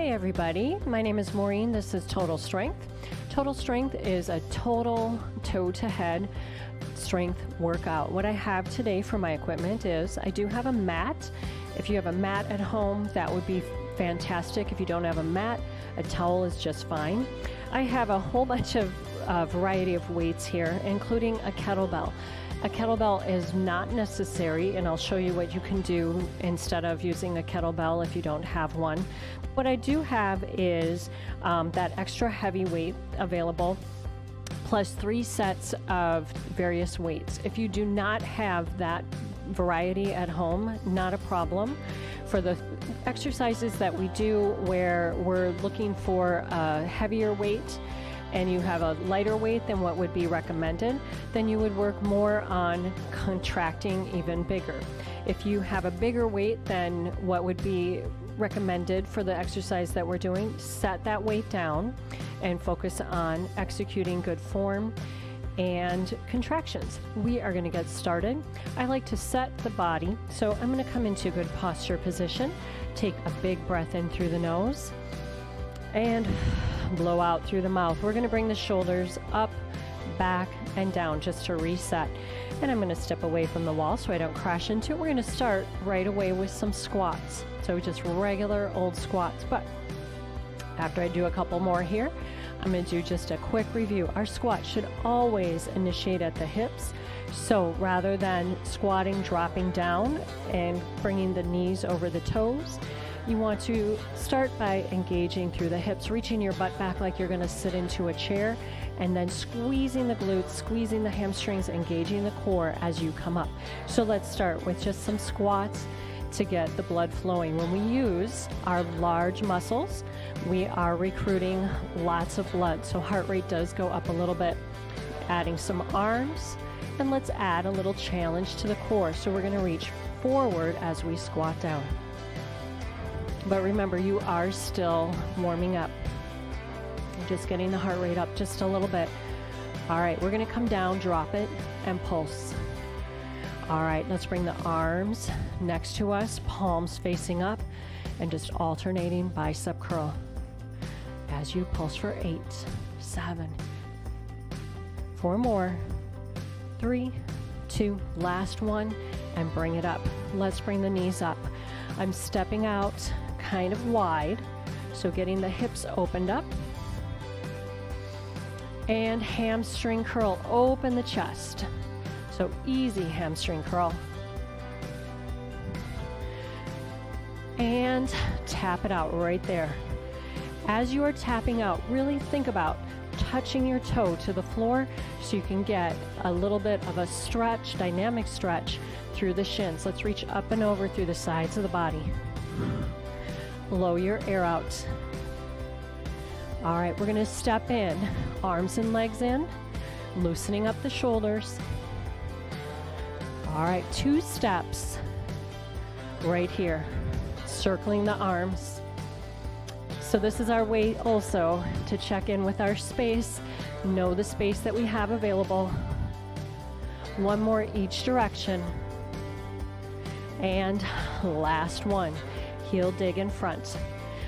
Hi everybody, my name is Maureen. This is Total Strength. Total Strength is a total toe-to-head strength workout. What I have today for my equipment is I do have a mat. If you have a mat at home, that would be fantastic. If you don't have a mat, a towel is just fine. I have a whole bunch of variety of weights here, including a kettlebell. A kettlebell is not necessary, and I'll show you what you can do instead of using a kettlebell if you don't have one. What I do have is that extra heavy weight available, plus 3 sets of various weights. If you do not have that variety at home, not a problem. For the exercises that we do where we're looking for a heavier weight, and you have a lighter weight than what would be recommended, then you would work more on contracting even bigger. If you have a bigger weight than what would be recommended for the exercise that we're doing, set that weight down and focus on executing good form and contractions. We are going to get started. I like to set the body, so I'm going to come into good posture position. Take a big breath in through the nose and blow out through the mouth. We're going to bring the shoulders up, back, and down just to reset. And I'm going to step away from the wall so I don't crash into it. We're going to start right away with some squats. So just regular old squats. But after I do a couple more here, I'm going to do just a quick review. Our squat should always initiate at the hips. So rather than squatting, dropping down and bringing the knees over the toes, you want to start by engaging through the hips, reaching your butt back like you're going to sit into a chair, and then squeezing the glutes, squeezing the hamstrings, engaging the core as you come up. So let's start with just some squats to get the blood flowing. When we use our large muscles, we are recruiting lots of blood, so heart rate does go up a little bit. Adding some arms, and let's add a little challenge to the core. So we're going to reach forward as we squat down. But remember, you are still warming up. Just getting the heart rate up just a little bit. All right, we're going to come down, drop it, and pulse. All right, let's bring the arms next to us, palms facing up, and just alternating bicep curl as you pulse for 8, 7, 4 more, 3, 2, last one, and bring it up. Let's bring the knees up. I'm stepping out kind of wide, so getting the hips opened up. And hamstring curl, open the chest. So easy hamstring curl. And tap it out right there. As you are tapping out, really think about touching your toe to the floor so you can get a little bit of a stretch, dynamic stretch through the shins. Let's reach up and over through the sides of the body. Blow your air out. All right, we're going to step in, arms and legs in, loosening up the shoulders. All right, 2 steps right here, circling the arms. So this is our way also to check in with our space, know the space that we have available. 1 more each direction. And last one, heel dig in front.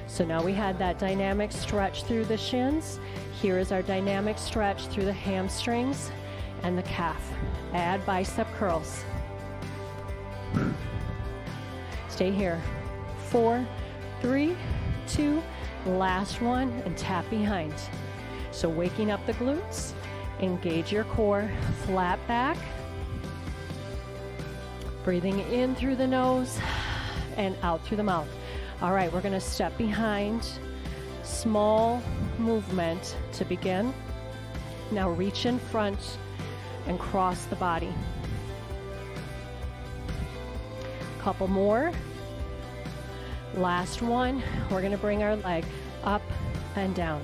So now we had that dynamic stretch through the shins. Here is our dynamic stretch through the hamstrings and the calf. Add bicep curls. Stay here. 4, 3, 2, last one, and tap behind. So waking up the glutes, engage your core, flat back. Breathing in through the nose and out through the mouth. All right, we're going to step behind. Small movement to begin. Now reach in front and cross the body. Couple more. Last one. We're going to bring our leg up and down.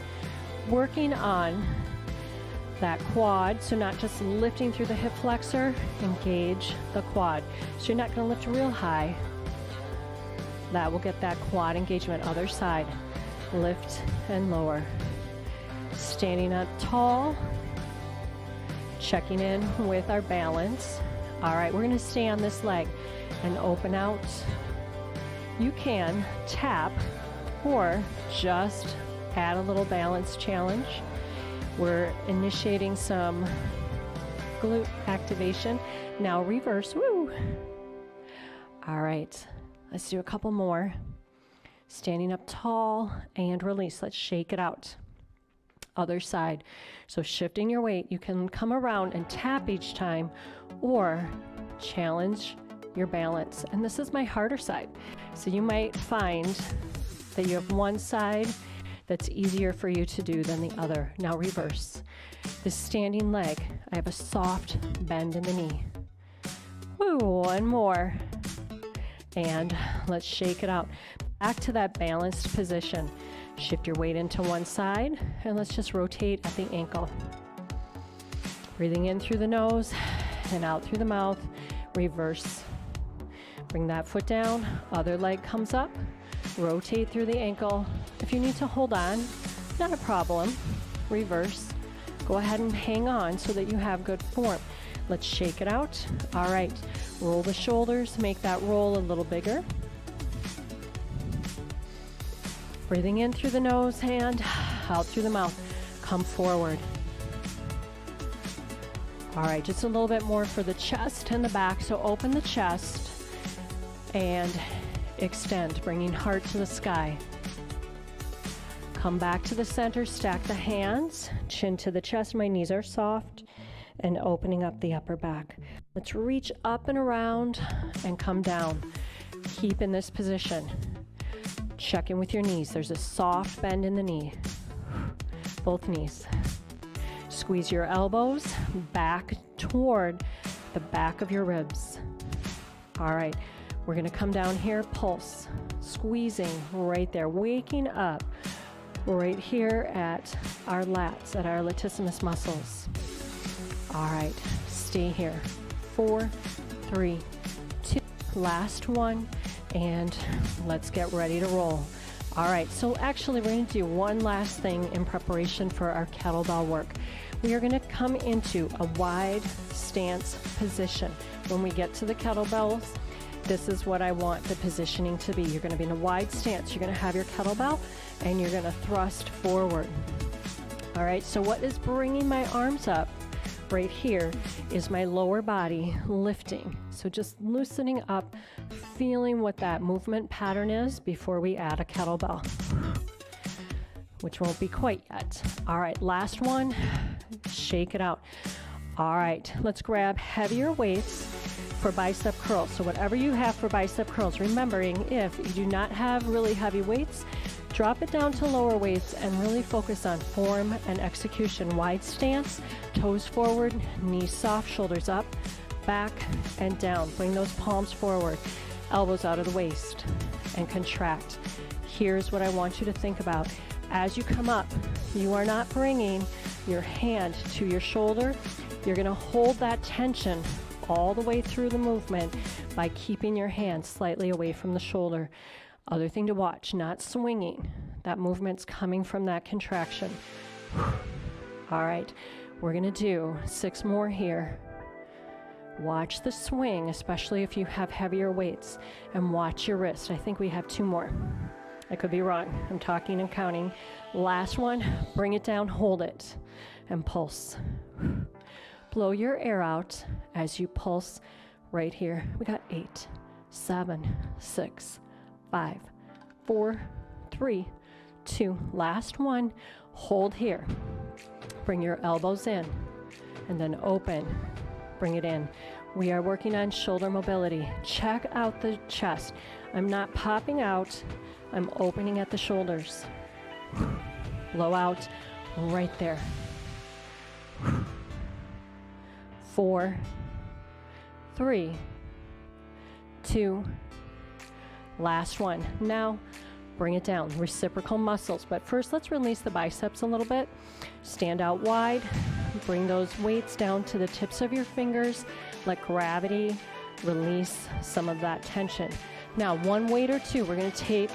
Working on that quad, so not just lifting through the hip flexor, engage the quad. So you're not going to lift real high. That will get that quad engagement. Other side. Lift and lower. Standing up tall. Checking in with our balance. All right, we're going to stay on this leg and open out. You can tap or just add a little balance challenge. We're initiating some glute activation. Now reverse, woo. All right, let's do a couple more. Standing up tall and release. Let's shake it out. Other side. So shifting your weight, you can come around and tap each time or challenge your balance. And this is my harder side. So you might find that you have one side that's easier for you to do than the other. Now reverse. This standing leg, I have a soft bend in the knee. Woo, one more. And let's shake it out. Back to that balanced position. Shift your weight into one side and let's just rotate at the ankle. Breathing in through the nose and out through the mouth. Reverse. Bring that foot down, other leg comes up, rotate through the ankle. If you need to hold on, not a problem. Reverse. Go ahead and hang on so that you have good form. Let's shake it out. All right, roll the shoulders, make that roll a little bigger. Breathing in through the nose and out through the mouth. Come forward. All right, just a little bit more for the chest and the back. So open the chest and extend, bringing heart to the sky. Come back to the center, stack the hands, chin to the chest. My knees are soft and opening up the upper back. Let's reach up and around and come down. Keep in this position. Check in with your knees. There's a soft bend in the knee. Both knees. Squeeze your elbows back toward the back of your ribs. All right, we're gonna come down here, pulse, squeezing right there, waking up right here at our lats, at our latissimus muscles. All right, stay here. 4, 3, 2, last one, and let's get ready to roll. All right, so actually we're gonna do one last thing in preparation for our kettlebell work. We are gonna come into a wide stance position. When we get to the kettlebells, this is what I want the positioning to be. You're gonna be in a wide stance. You're gonna have your kettlebell and you're gonna thrust forward. All right, so what is bringing my arms up right here is my lower body lifting. So just loosening up, feeling what that movement pattern is before we add a kettlebell, which won't be quite yet. All right, last one, shake it out. All right, let's grab heavier weights for bicep curls. So whatever you have for bicep curls, remembering if you do not have really heavy weights, drop it down to lower weights and really focus on form and execution. Wide stance, toes forward, knees soft, shoulders up, back and down. Bring those palms forward, elbows out of the waist, and contract. Here's what I want you to think about. As you come up, you are not bringing your hand to your shoulder. You're gonna hold that tension all the way through the movement by keeping your hand slightly away from the shoulder. Other thing to watch, not swinging. That movement's coming from that contraction. All right, we're gonna do 6 more here. Watch the swing, especially if you have heavier weights, and watch your wrist. I think we have 2 more. I could be wrong. I'm talking and counting. Last one, bring it down, hold it, and pulse. Blow your air out as you pulse right here. We got 8, 7, 6, 5, 4, 3, 2. Last one, hold here. Bring your elbows in and then open, bring it in. We are working on shoulder mobility. Check out the chest. I'm not popping out, I'm opening at the shoulders. Blow out right there. 4, 3, 2, last one. Now bring it down, reciprocal muscles. But first let's release the biceps a little bit. Stand out wide, bring those weights down to the tips of your fingers. Let gravity release some of that tension. Now 1 weight or 2, we're gonna take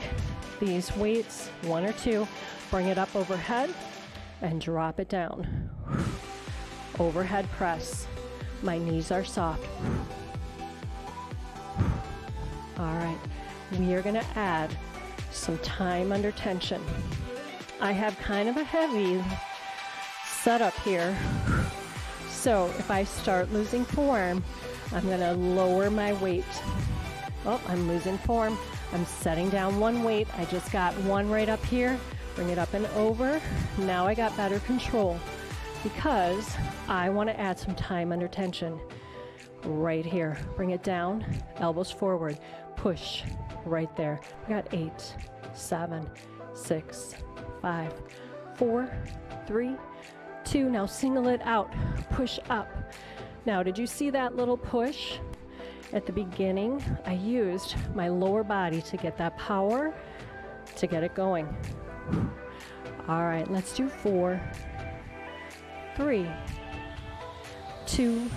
these weights, 1 or 2, bring it up overhead and drop it down. Overhead press. My knees are soft. All right, we are gonna add some time under tension. I have kind of a heavy setup here. So if I start losing form, I'm going to lower my weight. Oh, I'm losing form. I'm setting down one weight. I just got one right up here. Bring it up and over. Now I got better control because I want to add some time under tension. Right here. Bring it down. Elbows forward. Push. Right there. We got 8, 7, 6, 5, 4, 3, 2. Now single it out. Push up. Now, did you see that little push? At the beginning, I used my lower body to get that power, to get it going. All right, let's do 4, 3, 2,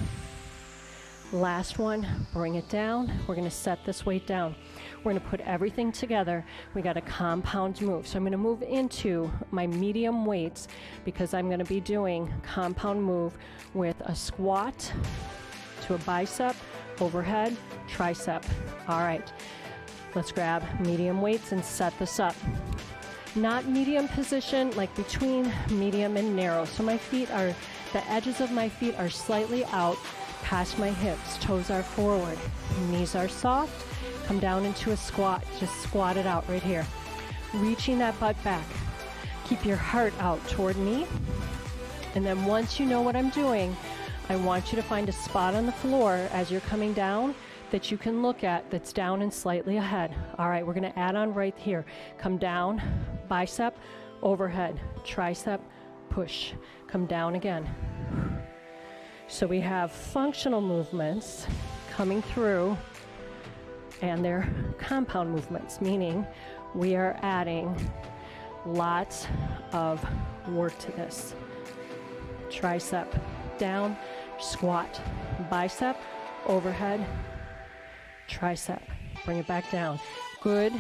last one, bring it down. We're gonna set this weight down. We're gonna put everything together. We got a compound move. So I'm gonna move into my medium weights because I'm gonna be doing compound move with a squat to a bicep, overhead, tricep. All right, let's grab medium weights and set this up. Not medium position, like between medium and narrow. So my feet are, the edges of my feet are slightly out past my hips. Toes are forward, knees are soft. Come down into a squat, just squat it out right here. Reaching that butt back. Keep your heart out toward me. And then once you know what I'm doing, I want you to find a spot on the floor as you're coming down that you can look at that's down and slightly ahead. All right, we're gonna add on right here. Come down, bicep, overhead, tricep, push. Come down again. So we have functional movements coming through, and they're compound movements, meaning we are adding lots of work to this. Tricep, down, squat, bicep, overhead, tricep. Bring it back down. Good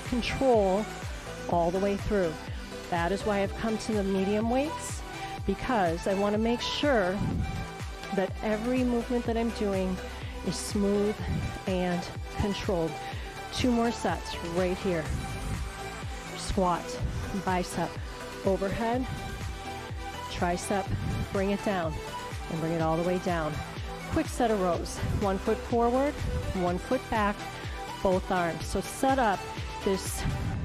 control all the way through. That is why I've come to the medium weights, because I want to make sure that every movement that I'm doing is smooth and controlled. 2 more sets right here. Squat, bicep, overhead, tricep, bring it down and bring it all the way down. Quick set of rows. 1 foot forward, 1 foot back, both arms. So set up this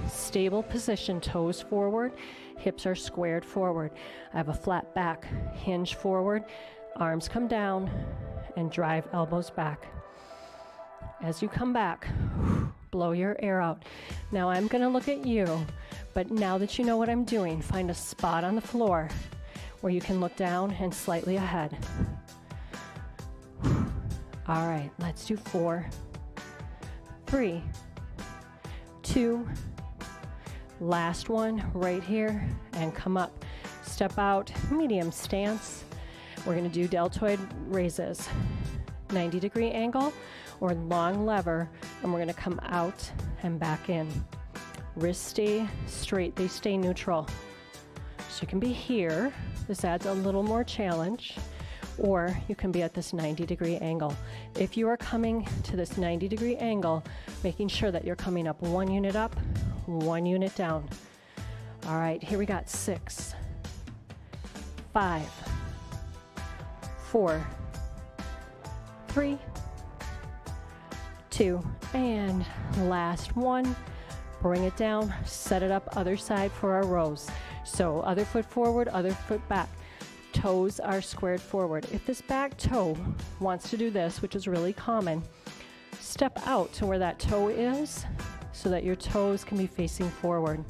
stable position, toes forward, hips are squared forward. I have a flat back, hinge forward, arms come down and drive elbows back. As you come back, blow your air out. Now I'm going to look at you, but now that you know what I'm doing, find a spot on the floor where you can look down and slightly ahead. All right, let's do 4, 3, 2, last one right here, and come up. Step out, medium stance. We're going to do deltoid raises, 90-degree angle or long lever, and we're going to come out and back in. Wrists stay straight, they stay neutral. So you can be here, this adds a little more challenge, or you can be at this 90-degree angle. If you are coming to this 90-degree angle, making sure that you're coming up 1 unit up, 1 unit down. All right, here we got 6, 5, 4, 3, 2, and last one. Bring it down, set it up other side for our rows. So other foot forward, other foot back. Toes are squared forward. If this back toe wants to do this, which is really common, step out to where that toe is so that your toes can be facing forward.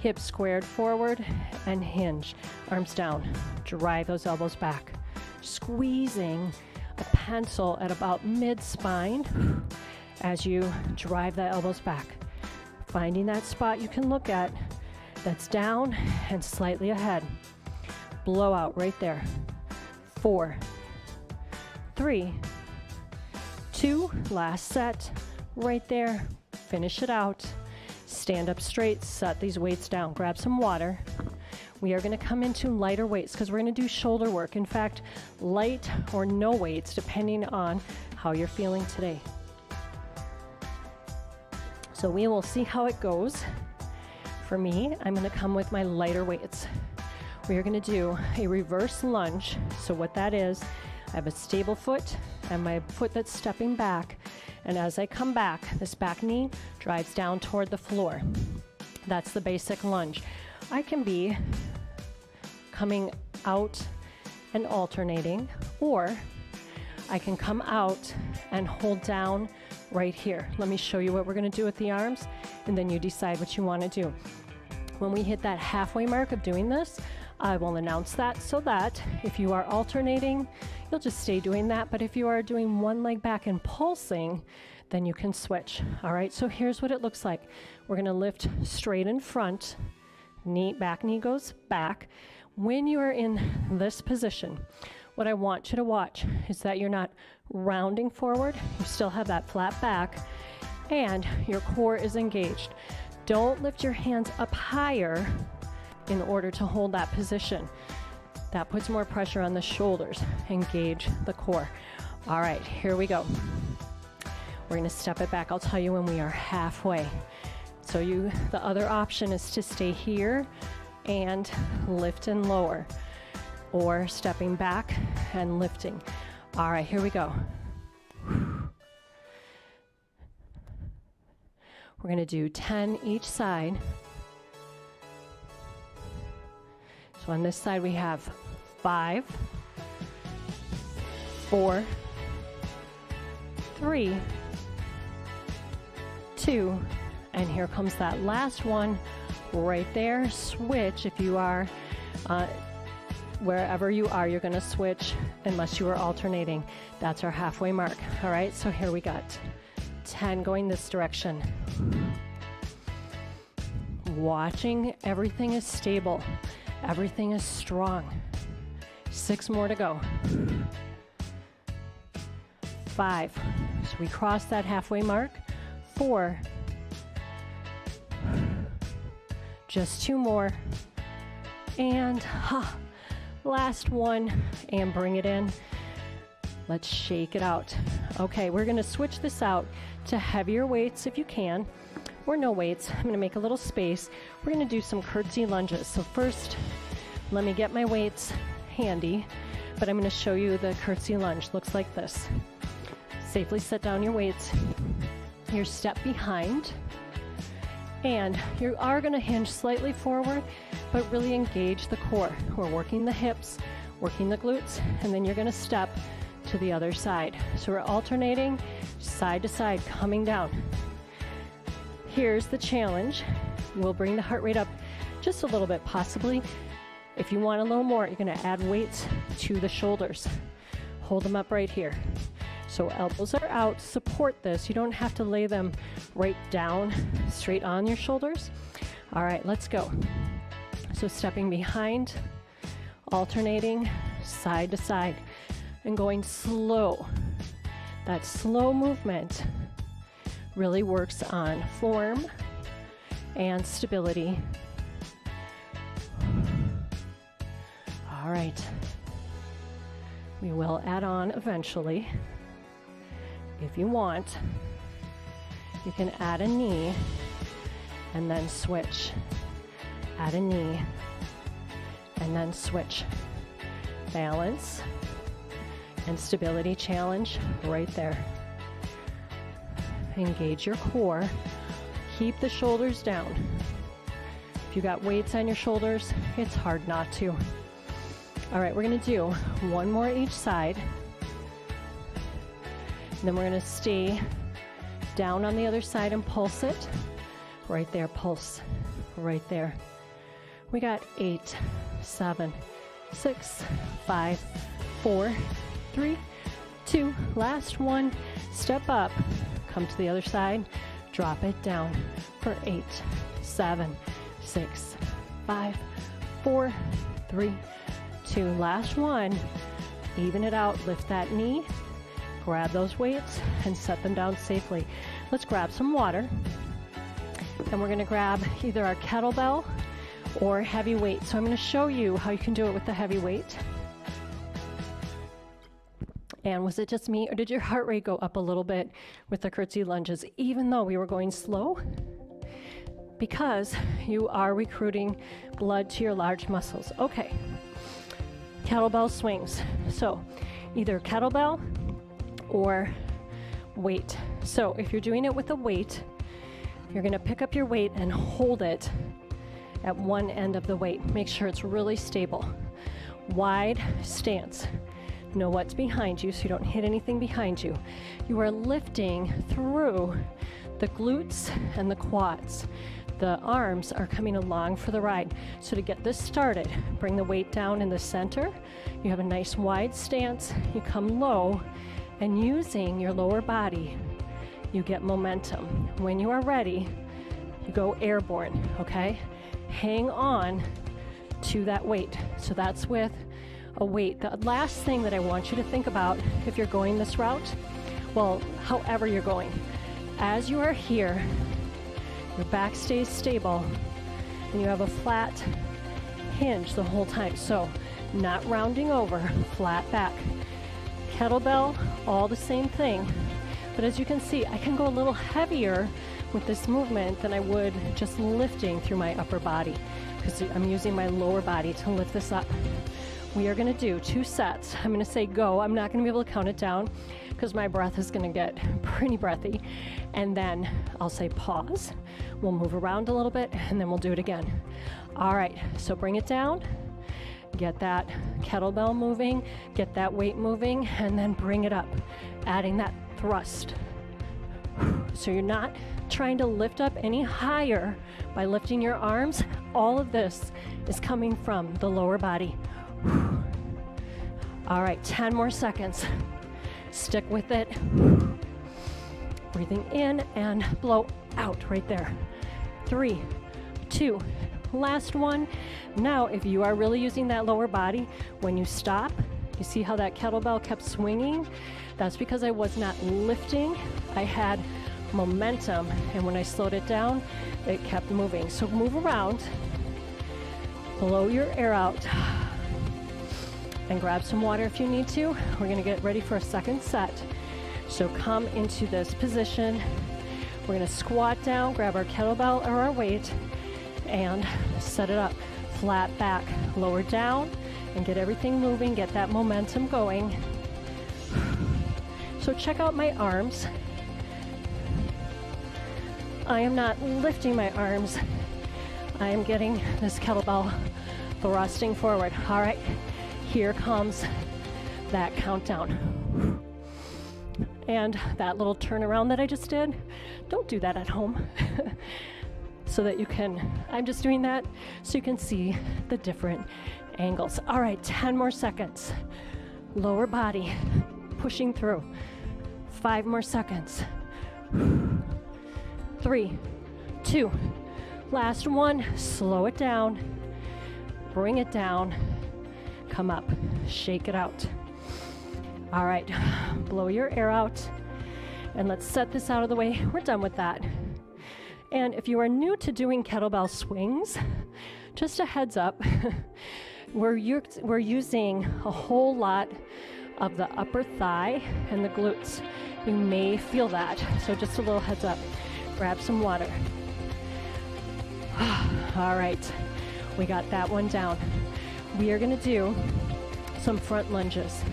Hips squared forward and hinge. Arms down. Drive those elbows back. Squeezing a pencil at about mid-spine as you drive the elbows back. Finding that spot you can look at that's down and slightly ahead. Blow out right there. 4, 3, 2, last set right there. Finish it out. Stand up straight, set these weights down. Grab some water. We are going to come into lighter weights because we're going to do shoulder work. In fact, light or no weights depending on how you're feeling today. So we will see how it goes. For me, I'm gonna come with my lighter weights. We are gonna do a reverse lunge. So what that is, I have a stable foot and my foot that's stepping back. And as I come back, this back knee drives down toward the floor. That's the basic lunge. I can be coming out and alternating, or I can come out and hold down right here. Let me show you what we're gonna do with the arms, and then you decide what you wanna do. When we hit that halfway mark of doing this, I will announce that so that if you are alternating, you'll just stay doing that. But if you are doing one leg back and pulsing, then you can switch. All right, so here's what it looks like. We're gonna lift straight in front, back knee goes back. When you are in this position, what I want you to watch is that you're not rounding forward, you still have that flat back, and your core is engaged. Don't lift your hands up higher in order to hold that position. That puts more pressure on the shoulders. Engage the core. All right, here we go. We're gonna step it back. I'll tell you when we are halfway. So the other option is to stay here and lift and lower, or stepping back and lifting. All right, here we go. We're gonna do 10 each side. So on this side we have 5, 4, 3, 2, and here comes that last one right there. Switch if you are, wherever you are, you're gonna switch unless you are alternating. That's our halfway mark. All right, so here we got 10 going this direction. Watching, everything is stable. Everything is strong. 6 more to go. 5, so we cross that halfway mark. 4, just 2 more, and last one, and bring it in. Let's shake it out. Okay, we're gonna switch this out to heavier weights if you can, or no weights. I'm gonna make a little space. We're gonna do some curtsy lunges. So first, let me get my weights handy, but I'm gonna show you the curtsy lunge. Looks like this. Safely set down your weights, your step behind, and you are gonna hinge slightly forward, but really engage the core. We're working the hips, working the glutes, and then you're gonna step to the other side. So we're alternating side to side, coming down. Here's the challenge. We'll bring the heart rate up just a little bit, possibly. If you want a little more, you're gonna add weights to the shoulders. Hold them up right here. So elbows are out, support this. You don't have to lay them right down, straight on your shoulders. All right, let's go. So stepping behind, alternating side to side, and going slow. That slow movement really works on form and stability. All right. We will add on eventually. If you want, you can add a knee and then switch. Add a knee and then switch. Balance and stability challenge right there. Engage your core. Keep the shoulders down. If you got weights on your shoulders, it's hard not to. All right, we're gonna do 1 more each side. And then we're gonna stay down on the other side and pulse it. Right there, pulse, right there. We got 8, 7, 6, 5, 4, 3, 2, last one. Step up, come to the other side, drop it down for 8, 7, 6, 5, 4, 3, 2, last one. Even it out, lift that knee. Grab those weights and set them down safely. Let's grab some water. And we're gonna grab either our kettlebell or heavy weight. So I'm gonna show you how you can do it with the heavy weight. And was it just me, or did your heart rate go up a little bit with the curtsy lunges, even though we were going slow? Because you are recruiting blood to your large muscles. Okay, kettlebell swings. So either kettlebell or weight. So if you're doing it with a weight, you're gonna pick up your weight and hold it at one end of the weight. Make sure it's really stable. Wide stance. Know what's behind you so you don't hit anything behind you. You are lifting through the glutes and the quads. The arms are coming along for the ride. So to get this started, bring the weight down in the center. You have a nice wide stance. You come low, and using your lower body, you get momentum. When you are ready, you go airborne, okay? Hang on to that weight. So that's with a weight. The last thing that I want you to think about if you're going this route, well, however you're going, as you are here, your back stays stable and you have a flat hinge the whole time. So not rounding over, flat back. Kettlebell, all the same thing. But as you can see, I can go a little heavier with this movement than I would just lifting through my upper body, because I'm using my lower body to lift this up. We are gonna do 2 sets. I'm gonna say go. I'm not gonna be able to count it down because my breath is gonna get pretty breathy. And then I'll say pause. We'll move around a little bit and then we'll do it again. All right, so bring it down. Get that kettlebell moving, get that weight moving, and then bring it up, adding that thrust. So you're not trying to lift up any higher by lifting your arms. All of this is coming from the lower body. All right, 10 more seconds. Stick with it. Breathing in and blow out right there. 3, 2, last one. Now, if you are really using that lower body, when you stop, you see how that kettlebell kept swinging? That's because I was not lifting. I had momentum, and when I slowed it down, it kept moving. So move around, blow your air out, and grab some water if you need to. We're gonna get ready for a second set. So come into this position. We're gonna squat down, grab our kettlebell or our weight, and set it up. Flat back, lower down, and get everything moving, get that momentum going. So check out my arms. I am not lifting my arms. I am getting this kettlebell thrusting forward. All right, here comes that countdown. And that little turnaround that I just did, don't do that at home. So that you can, I'm just doing that so you can see the different angles. All right, 10 more seconds. Lower body, pushing through. 5 more seconds. 3, 2, last one. Slow it down, bring it down, come up, shake it out. All right, blow your air out, and let's set this out of the way. We're done with that. And if you are new to doing kettlebell swings, just a heads up, we're using a whole lot of the upper thigh and the glutes. You may feel that, so just a little heads up. Grab some water. All right, we got that one down. We are gonna do some front lunges.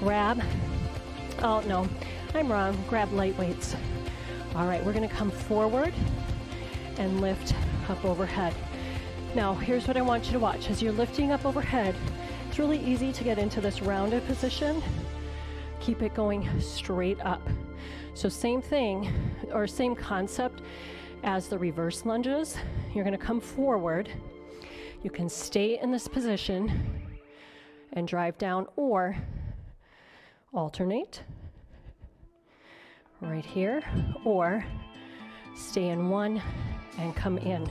Grab, oh no, I'm wrong, grab light weights. All right, we're gonna come forward and lift up overhead. Now, here's what I want you to watch. As you're lifting up overhead, it's really easy to get into this rounded position. Keep it going straight up. So same thing, or same concept as the reverse lunges. You're gonna come forward. You can stay in this position and drive down, or alternate right here, or stay in one and come in.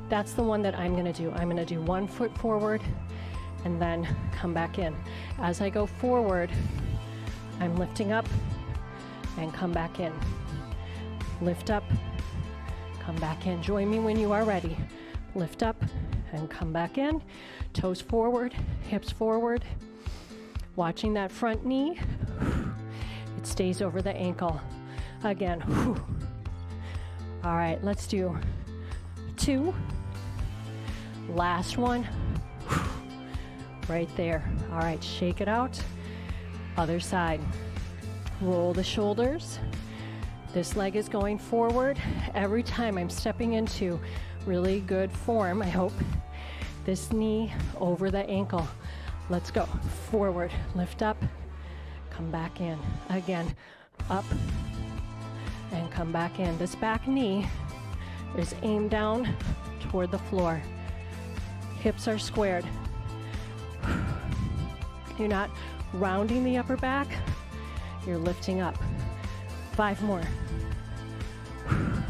That's the one that I'm gonna do. I'm gonna do 1 foot forward and then come back in. As I go forward, I'm lifting up and come back in. Lift up, come back in. Join me when you are ready. Lift up and come back in. Toes forward, hips forward. Watching that front knee. It stays over the ankle. Again. All right, let's do 2. Last one. Right there. All right, shake it out. Other side. Roll the shoulders. This leg is going forward. Every time I'm stepping into really good form, I hope. This knee over the ankle. Let's go. Forward, lift up, come back in. Again, up, and come back in. This back knee is aimed down toward the floor. Hips are squared. You're not rounding the upper back, you're lifting up. 5 more.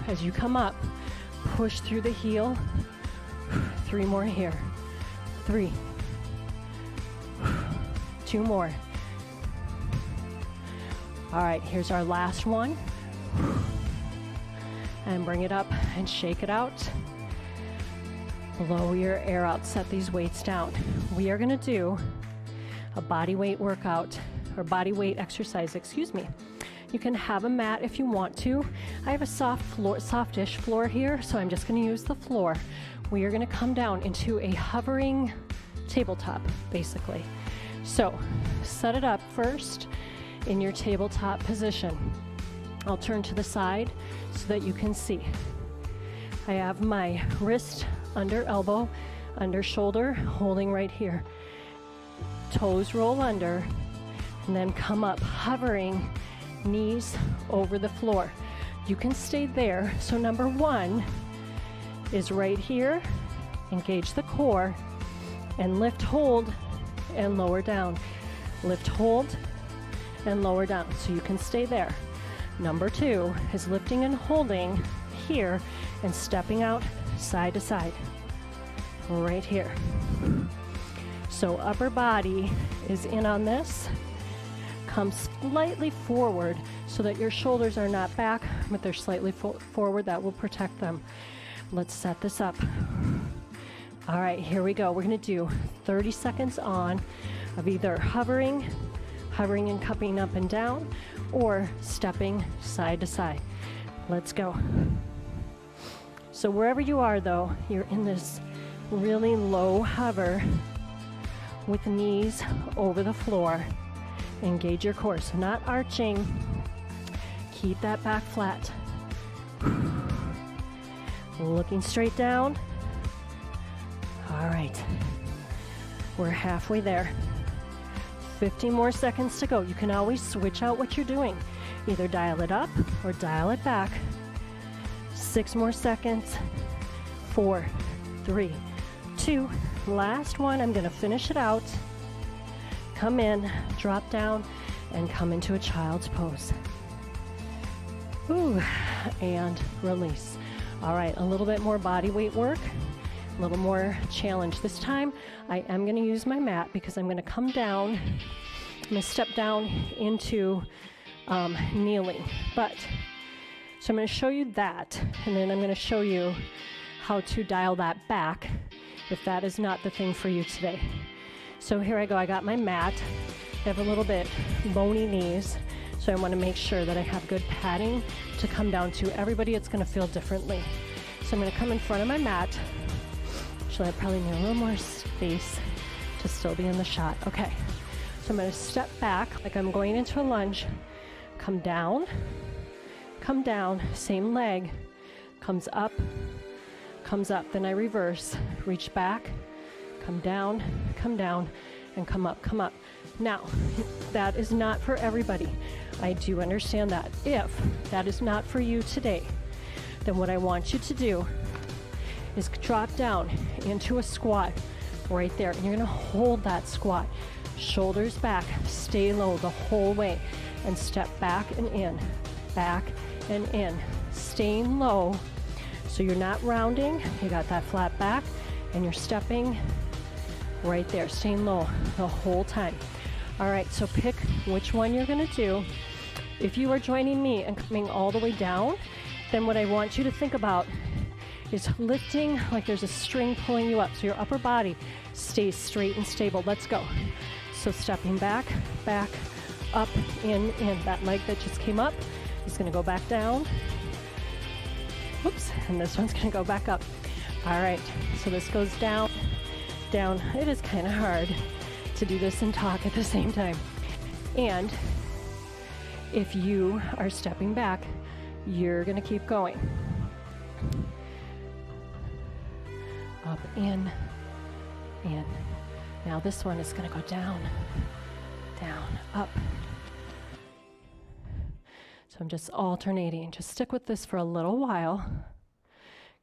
As you come up, push through the heel. 3 more here. 3. 2 more. All right, here's our last one. And bring it up and shake it out. Blow your air out, set these weights down. We are gonna do a body weight workout, or body weight exercise, excuse me. You can have a mat if you want to. I have a softish floor here, so I'm just gonna use the floor. We are gonna come down into a hovering tabletop, basically. So, set it up first in your tabletop position. I'll turn to the side so that you can see. I have my wrist under elbow, under shoulder, holding right here. Toes roll under, and then come up, hovering, knees over the floor. You can stay there. So number 1 is right here. Engage the core, and lift, hold, and lower down. Lift, hold, and lower down. So you can stay there. Number 2 is lifting and holding here and stepping out side to side. Right here. So upper body is in on this. Come slightly forward so that your shoulders are not back, but they're slightly forward. That will protect them. Let's set this up. All right, here we go. We're gonna do 30 seconds on of either hovering and cupping up and down, or stepping side to side. Let's go. So wherever you are though, you're in this really low hover with knees over the floor. Engage your core, so not arching. Keep that back flat. Looking straight down. All right, we're halfway there. 15 more seconds to go. You can always switch out what you're doing. Either dial it up or dial it back. 6 more seconds. 4, 3, 2. Last one. I'm gonna finish it out. Come in, drop down, and come into a child's pose. Ooh, and release. All right, a little bit more body weight work, a little more challenge. This time, I am gonna use my mat because I'm gonna come down, I'm gonna step down into kneeling. So I'm gonna show you that, and then I'm gonna show you how to dial that back if that is not the thing for you today. So here I go, I got my mat. I have a little bit bony knees, so I want to make sure that I have good padding to come down to. Everybody, it's going to feel differently. So I'm going to come in front of my mat. Actually, I probably need a little more space to still be in the shot. Okay, so I'm going to step back like I'm going into a lunge. Come down, same leg, comes up, then I reverse, reach back, come down, and come up. Now, that is not for everybody. I do understand that. If that is not for you today, then what I want you to do is drop down into a squat right there. And you're gonna hold that squat. Shoulders back, stay low the whole way, and step back and in, staying low. So you're not rounding, you got that flat back, and you're stepping right there, staying low the whole time. All right, so pick which one you're gonna do. If you are joining me and coming all the way down, then what I want you to think about is lifting like there's a string pulling you up, so your upper body stays straight and stable. Let's go. So stepping back, back, up, in. That leg that just came up is gonna go back down. Whoops, and this one's gonna go back up. All right, so this goes down, down. It is kind of hard to do this and talk at the same time. And if you are stepping back, you're gonna keep going. Up, in. Now this one is gonna go down, down, up. So I'm just alternating. Just stick with this for a little while,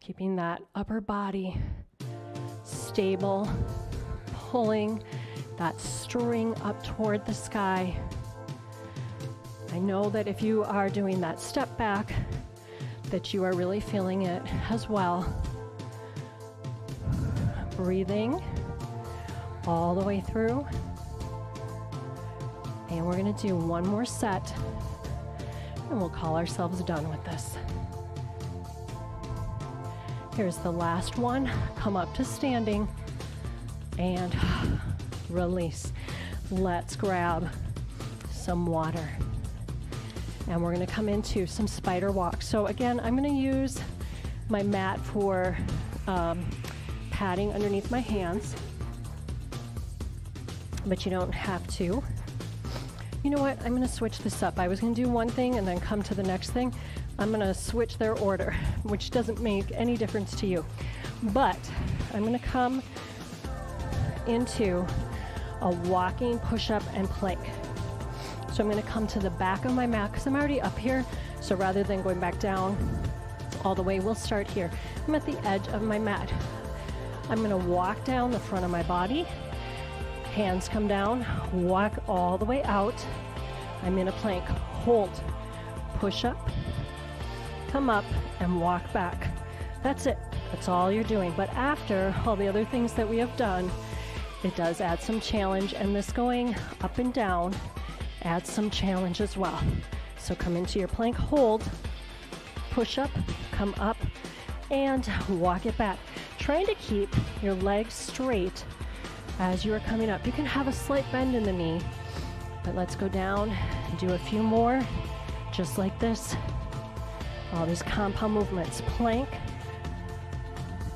keeping that upper body stable, pulling that string up toward the sky. I know that if you are doing that step back, that you are really feeling it as well. Breathing all the way through. And we're gonna do one more set, and we'll call ourselves done with this. Here's the last one. Come up to standing and release. Let's grab some water. And we're gonna come into some spider walk. So again, I'm gonna use my mat for padding underneath my hands, but you don't have to. You know what, I'm gonna switch this up. I was gonna do one thing and then come to the next thing. I'm gonna switch their order, which doesn't make any difference to you. But I'm gonna come into a walking push-up and plank. So I'm gonna come to the back of my mat because I'm already up here. So rather than going back down all the way, we'll start here. I'm at the edge of my mat. I'm gonna walk down the front of my body. Hands come down, walk all the way out. I'm in a plank. Hold, push up, come up, and walk back. That's it. That's all you're doing. But after all the other things that we have done, it does add some challenge, and this going up and down adds some challenge as well. So come into your plank, hold, push up, come up, and walk it back. Trying to keep your legs straight as you are coming up. You can have a slight bend in the knee, but let's go down and do a few more, just like this. All these compound movements. Plank,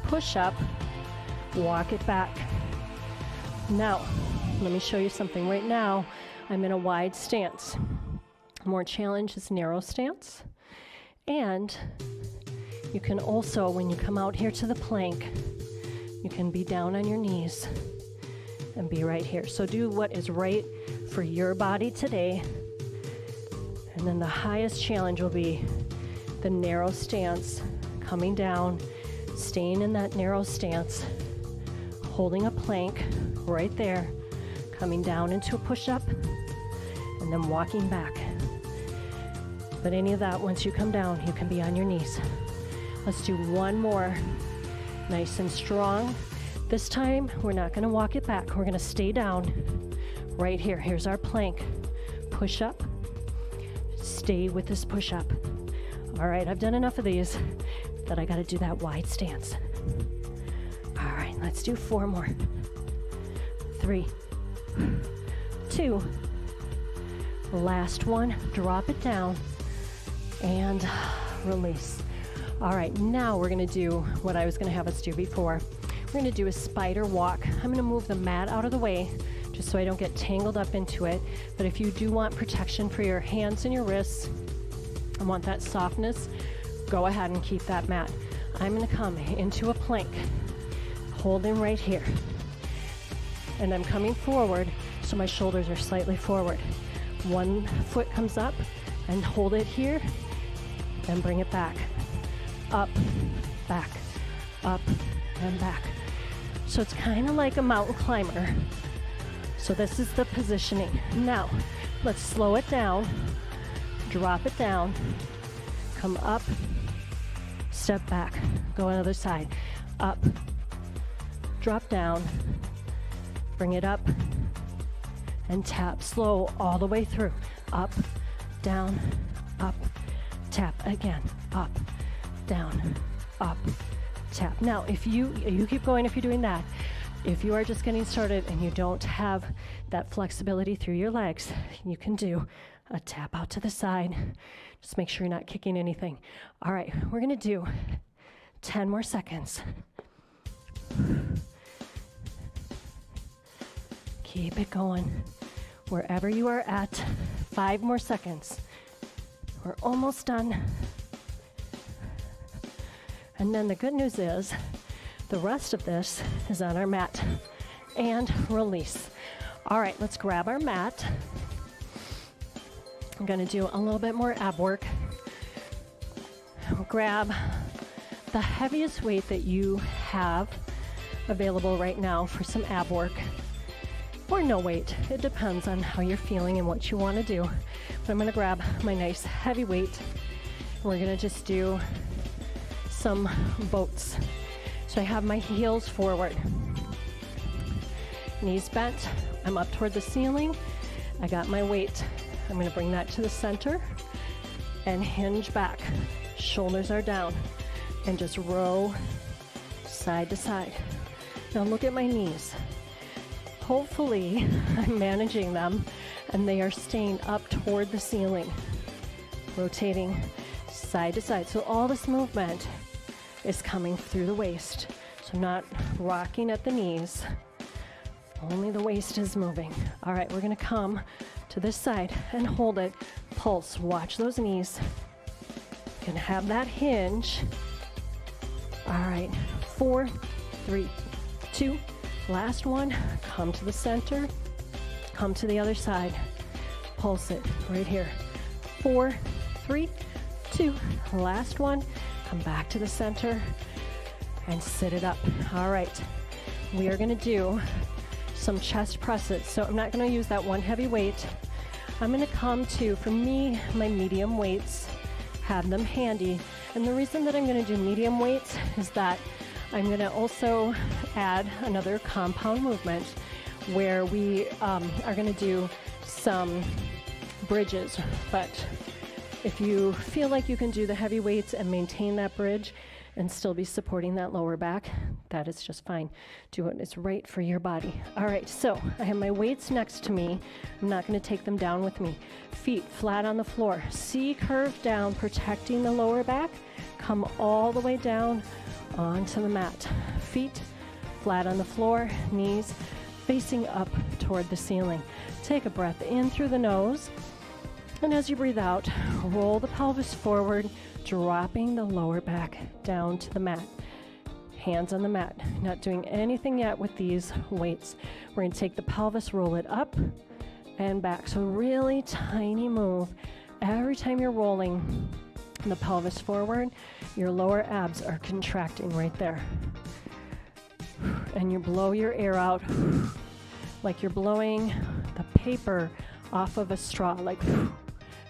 push up, walk it back. Now, let me show you something. Right now, I'm in a wide stance. More challenge is narrow stance. And you can also, when you come out here to the plank, you can be down on your knees and be right here. So do what is right for your body today. And then the highest challenge will be the narrow stance, coming down, staying in that narrow stance, holding a plank right there, coming down into a push-up, and then walking back. But any of that, once you come down, you can be on your knees. Let's do one more, nice and strong. This time, we're not gonna walk it back. We're gonna stay down right here. Here's our plank. Push up, stay with this push up. All right, I've done enough of these that I gotta do that wide stance. All right, let's do 4 more. 3, 2, last one, drop it down and release. All right, now we're gonna do what I was gonna have us do before. We're gonna do a spider walk. I'm gonna move the mat out of the way just so I don't get tangled up into it. But if you do want protection for your hands and your wrists and want that softness, go ahead and keep that mat. I'm gonna come into a plank, holding right here. And I'm coming forward so my shoulders are slightly forward. One foot comes up and hold it here, then bring it back. Up, back, up, and back. So it's kind of like a mountain climber. So this is the positioning. Now, let's slow it down, drop it down, come up, step back, go on the other side, up, drop down, bring it up, and tap slow all the way through. Up, down, up, tap again, up, down, up, tap. Now, if you keep going, if you're doing that, if you are just getting started and you don't have that flexibility through your legs, you can do a tap out to the side. Just make sure you're not kicking anything. All right, we're gonna do 10 more seconds. Keep it going. Wherever you are at, 5 more seconds. We're almost done. And then the good news is the rest of this is on our mat. And release. All right, let's grab our mat. I'm gonna do a little bit more ab work. Grab the heaviest weight that you have available right now for some ab work. Or no weight, it depends on how you're feeling and what you wanna do. But I'm gonna grab my nice heavy weight. We're gonna just do some boats. So I have my heels forward, knees bent, I'm up toward the ceiling. I got my weight. I'm gonna bring that to the center and hinge back. Shoulders are down and just row side to side. Now look at my knees. Hopefully I'm managing them and they are staying up toward the ceiling, rotating side to side. So all this movement is coming through the waist. So not rocking at the knees, only the waist is moving. All right, we're gonna come to this side and hold it. Pulse, watch those knees. Gonna have that hinge. All right, 4, 3, 2, last one. Come to the center, come to the other side. Pulse it right here. 4, 3, 2, last one. Come back to the center and sit it up. All right, we are gonna do some chest presses. So I'm not gonna use that one heavy weight. I'm gonna come to, for me, my medium weights, have them handy. And the reason that I'm gonna do medium weights is that I'm gonna also add another compound movement where we are gonna do some bridges. But if you feel like you can do the heavy weights and maintain that bridge and still be supporting that lower back, that is just fine. Do what is right for your body. All right, so I have my weights next to me. I'm not gonna take them down with me. Feet flat on the floor. C curve down, protecting the lower back. Come all the way down onto the mat. Feet flat on the floor, knees facing up toward the ceiling. Take a breath in through the nose. And as you breathe out, roll the pelvis forward, dropping the lower back down to the mat. Hands on the mat. Not doing anything yet with these weights. We're going to take the pelvis, roll it up and back. So really tiny move. Every time you're rolling the pelvis forward, your lower abs are contracting right there. And you blow your air out like you're blowing the paper off of a straw, like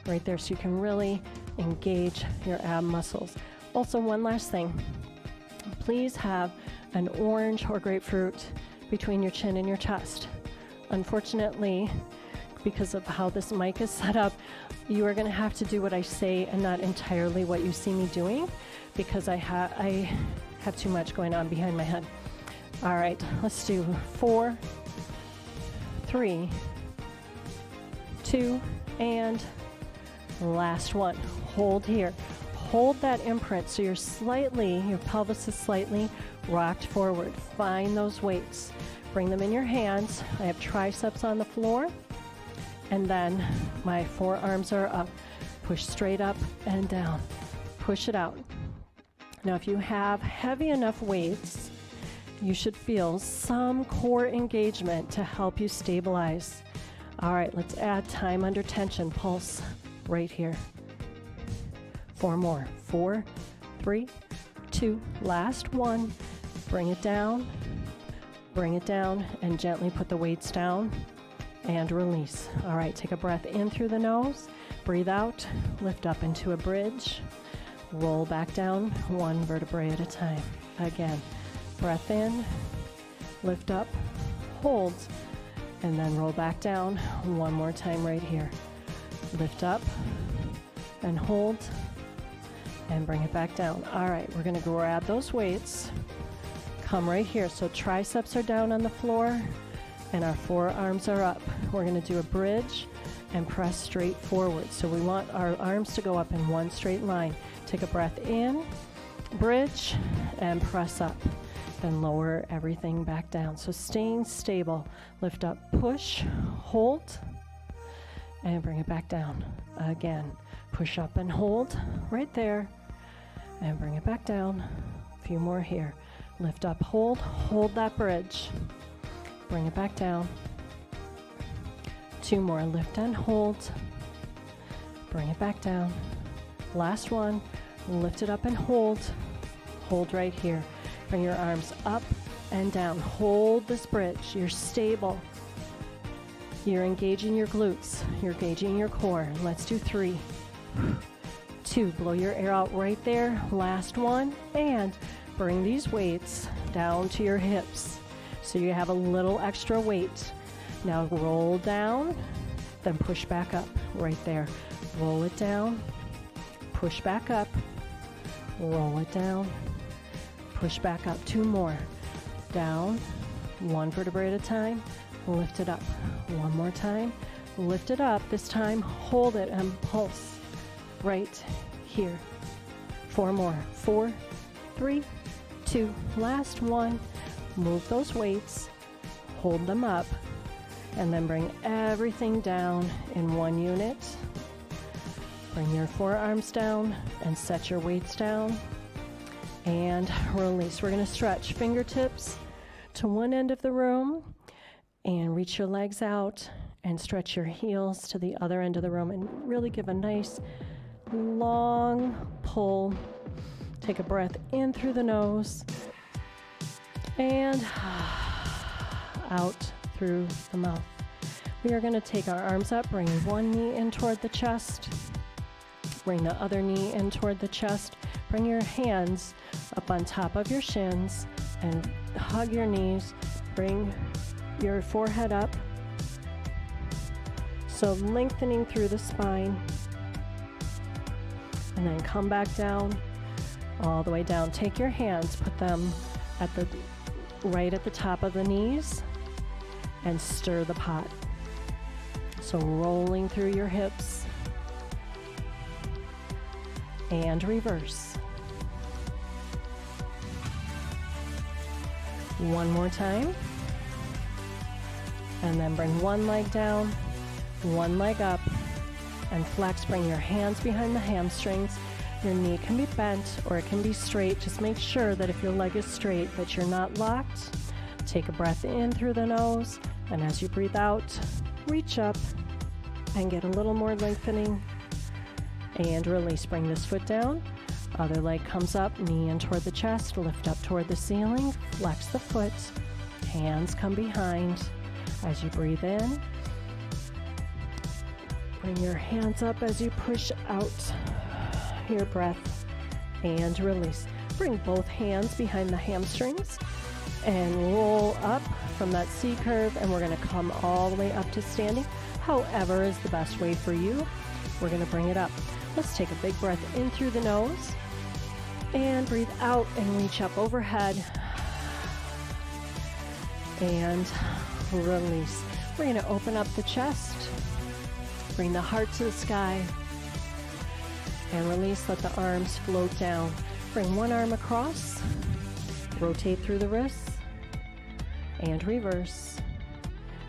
right there, so you can really engage your ab muscles. Also, one last thing, please have an orange or grapefruit between your chin and your chest. Unfortunately, because of how this mic is set up, you are going to have to do what I say and not entirely what you see me doing, because I have too much going on behind my head. All right, let's do 4, 3, 2, and last one. Hold here. Hold that imprint so your pelvis is slightly rocked forward. Find those weights. Bring them in your hands. I have triceps on the floor. And then my forearms are up. Push straight up and down. Push it out. Now, if you have heavy enough weights, you should feel some core engagement to help you stabilize. All right, let's add time under tension. Pulse right here. 4 more. 4, 3, 2, last one. Bring it down, and gently put the weights down and release. All right, take a breath in through the nose, breathe out, lift up into a bridge, roll back down, one vertebrae at a time. Again, breath in, lift up, hold, and then roll back down one more time right here. Lift up and hold, and bring it back down. All right, we're gonna grab those weights, come right here. So triceps are down on the floor and our forearms are up. We're gonna do a bridge and press straight forward. So we want our arms to go up in one straight line. Take a breath in, bridge, and press up. Then lower everything back down. So staying stable, lift up, push, hold, and bring it back down. Again, push up and hold right there, and bring it back down. A few more here. Lift up, hold that bridge. Bring it back down. 2 more, lift and hold. Bring it back down. Last one, lift it up and hold. Hold right here. Bring your arms up and down. Hold this bridge. You're stable. You're engaging your glutes. You're engaging your core. Let's do 3, 2. Blow your air out right there. Last one. And bring these weights down to your hips so you have a little extra weight. Now roll down, then push back up right there. Roll it down, push back up, roll it down, push back up. 2 more. Down, 1 vertebrae at a time. Lift it up. 1 more time. Lift it up. This time, hold it and pulse right here. 4 more. 4, 3, 2. Last one. Move those weights. Hold them up. And then bring everything down in one unit. Bring your forearms down and set your weights down. And release. We're going to stretch fingertips to one end of the room and reach your legs out and stretch your heels to the other end of the room and really give a nice long pull. Take a breath in through the nose and out through the mouth. We are going to take our arms up, bring one knee in toward the chest, bring the other knee in toward the chest, bring your hands up on top of your shins and hug your knees, bring your forehead up, so lengthening through the spine, and then come back down, all the way down. Take your hands, put them right at the top of the knees, and stir the pot. So rolling through your hips, and reverse. 1 more time. And then bring one leg down, one leg up, and flex. Bring your hands behind the hamstrings. Your knee can be bent or it can be straight. Just make sure that if your leg is straight that you're not locked. Take a breath in through the nose, and as you breathe out, reach up and get a little more lengthening. And release. Bring this foot down. Other leg comes up, knee in toward the chest, lift up toward the ceiling, flex the foot, hands come behind. As you breathe in, bring your hands up as you push out your breath and release. Bring both hands behind the hamstrings and roll up from that C curve, and we're going to come all the way up to standing. However is the best way for you. We're going to bring it up. Let's take a big breath in through the nose and breathe out and reach up overhead and release. We're going to open up the chest, bring the heart to the sky, and release. Let the arms float down. Bring one arm across, rotate through the wrists, and reverse.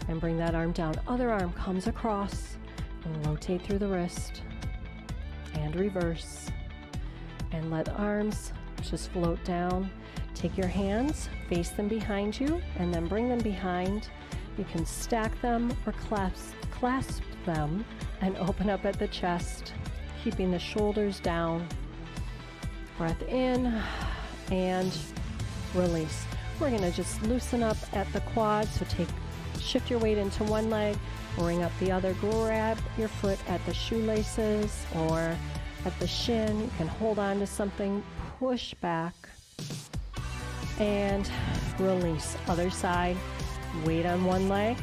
And bring that arm down. Other arm comes across, and rotate through the wrist, and reverse. And let arms just float down. Take your hands, face them behind you, and then bring them behind. You can stack them or clasp them and open up at the chest, keeping the shoulders down. Breath in and release. We're going to just loosen up at the quad. So shift your weight into one leg, bring up the other, grab your foot at the shoelaces or at the shin. You can hold on to something, push back, and release. Other side, weight on one leg,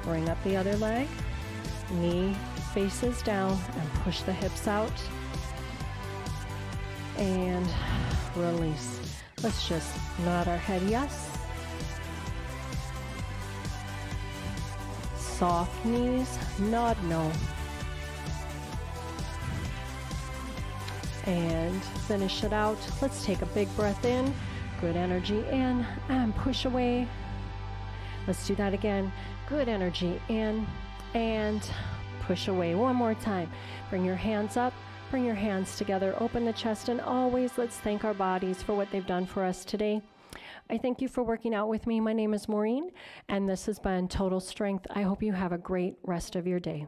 bring up the other leg, knee faces down, and push the hips out. and release. Let's just nod our head yes. Soft knees, nod no. And finish it out. Let's take a big breath in, good energy in, and push away. Let's do that again. Good energy in and push away. One more time. Bring your hands up, bring your hands together, open the chest, and always let's thank our bodies for what they've done for us today. I thank you for working out with me. My name is Maureen, and this has been Total Strength. I hope you have a great rest of your day.